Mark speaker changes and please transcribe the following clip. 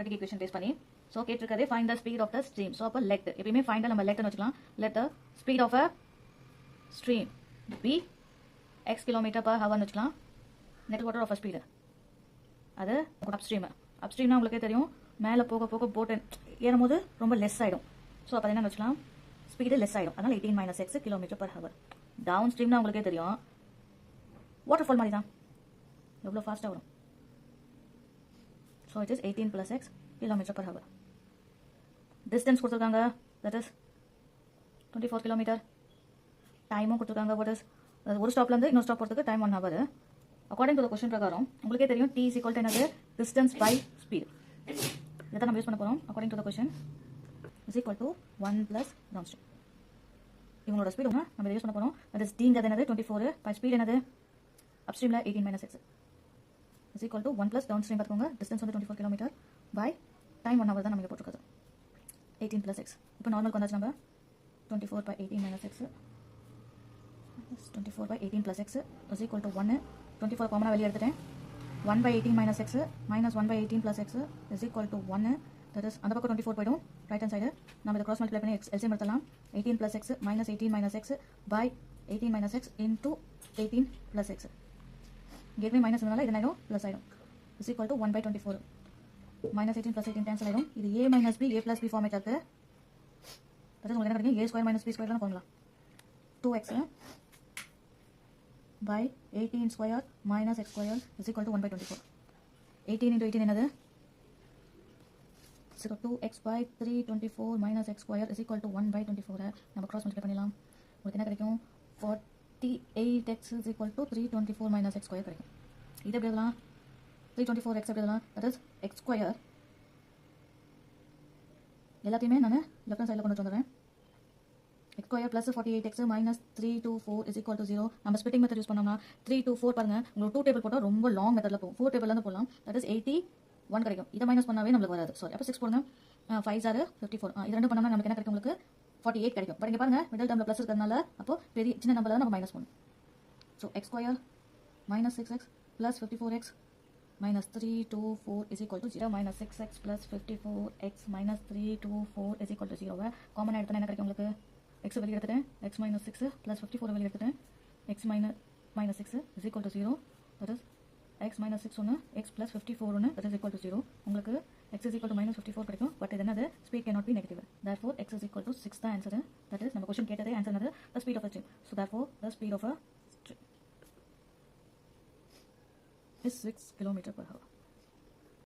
Speaker 1: quadratic equation base பண்ணி so கேட்டிருக்கதே find the speed of the stream. So அப்போ let எப்பயுமே find நம்ம letன்னு வச்சுக்கலாம். let the speed of a stream be x km/h வச்சுக்கலாம். net water of a speed அது upstream. upstreamனா உங்களுக்கே தெரியும் மேலே போக போக போட்டு ஏறும்போது ரொம்ப லெஸ் ஆகிடும். ஸோ அப்போ என்ன வச்சுக்கலாம் ஸ்பீடு லெஸ் ஆகிடும். அதனால் 18 - x km/h. டவுன் ஸ்ட்ரீம்னா உங்களுக்கே தெரியும் வாட்டர் ஃபால் மாதிரி தான் எவ்வளோ ஃபாஸ்ட்டாக வரும். So it is 18 + x km/h. Distance கொடுத்துருக்காங்க தட் இஸ் 24 km. டைமும் கொடுத்துருக்காங்க வாட் இஸ் ஒரு ஸ்டாப்லேருந்து இன்னொரு ஸ்டாப் போகிறதுக்கு time 1 hour. According to the question பிரகாரம் உங்களுக்கே தெரியும் t = என்னது டிஸ்டன்ஸ் பை ஸ்பீட். இதை தான் நம்ம யூஸ் பண்ண போகிறோம். According to the question is equal to 1 plus downstream. இவங்களோட ஸ்பீட் நம்ம இதை யூஸ் பண்ண போகிறோம். தட் இஸ் டீங்கிறது என்னது 24 பை ஸ்பீட் என்னது அப்ஸ்ட்ரீமில் 18 - x is equal to 1 plus downstream பார்த்துக்கோங்க. டிஸ்டன்ஸ் வந்து 24 km பை டைம் 1 hour தான் நமக்கு போட்டிருக்காது 18 + x. இப்போ நார்மலுக்கு வந்தாச்சு நம்ம 24 / 18 - x 24 / 18 + x is equal to 1. 24 காமனாக வெளியே எடுத்துட்டேன். 1 / 18 - x minus 1 / 18 + x is equal to 1. that is அந்த பக்கம் 24 போய்டும் ரைட் ஹேண்ட் சைடு. நம்ம இதை கிராஸ் மல்டிப்ளை பண்ணி LCM எடுத்துலாம். 18 + x minus 18 - x by 18 - x into 18 + x. இங்கே எதுவுமே மைனஸ் இருந்தாலும் இது ஆகிடும் ப்ளஸ் ஆகிடும். is equal to 1 / 24 minus 18 + 18 cancel ஆகிடும். இது a - b a + b format இருக்குது. that is உங்களுக்கு என்ன கிடைக்கும் a² - b² தான் formula. 2x by 18² minus x² is equal to 1 / 24. 18 into 18 என்னது 2x by 324 minus x² is equal to 1 / 24. நம்ம cross multiply பண்ணிடலாம். உங்களுக்கு என்ன கிடைக்கும் 48x is equal to 324 minus x² கிடைக்கும். இது எப்படி எழுதலாம் 324x எப்படி எழுதலாம் that is x² எல்லாத்தையுமே நான் லெஃப்ட் ஹேண்ட் சைடில் கொண்டு வந்துடுறேன். x² plus 48x minus 324 is equal to 0. நம்ம ஸ்பிட்டிங் மெத்தட் யூஸ் பண்ணோம்னா 3 to 4 பாருங்க உங்களுக்கு 2 டேபிள் போட்டால் ரொம்ப லாங் மெத்தடில் போகும். 4 டேபிள்லேருந்து போடலாம். that is 81 கிடைக்கும். இதை மைனஸ் பண்ணாவே நம்மளுக்கு வராது. சாரி அப்போ 6 போடுங்க 5 6 54. இது ரெண்டு பண்ணோம்னா நமக்கு என்ன கிடைக்கும் உங்களுக்கு 48 கிடைக்கும். பட் இங்கே பாருங்க மிடில் டேர்மில் ப்ளஸ் இருக்கிறதுனால அப்போ பெரிய சின்ன நம்பரில் தான் நம்ம மைனஸ் பண்ணணும். So x² minus 6x plus 54x minus 324 is equal to 0 minus 6x plus 54x minus 324 is equal to 0. காமனாக எடுத்தோன்னா என்ன கிடைக்கும் உங்களுக்கு x வெளியே எடுத்துட்டேன் x minus 6 plus 54 வெளியே எடுத்துட்டேன் x minus 6 is equal to 0. that is x minus 6 ஒன்று x plus 54 ஒன்று that is equal to 0. உங்களுக்கு x is equal to minus 54 கிடைக்கும். பட் இது என்னது speed cannot be negative. therefore x is equal to 6 தான் answer. that is நம்ம question கேட்டதே answer என்னது the speed of a stream. so therefore the speed of a stream is 6 km/h.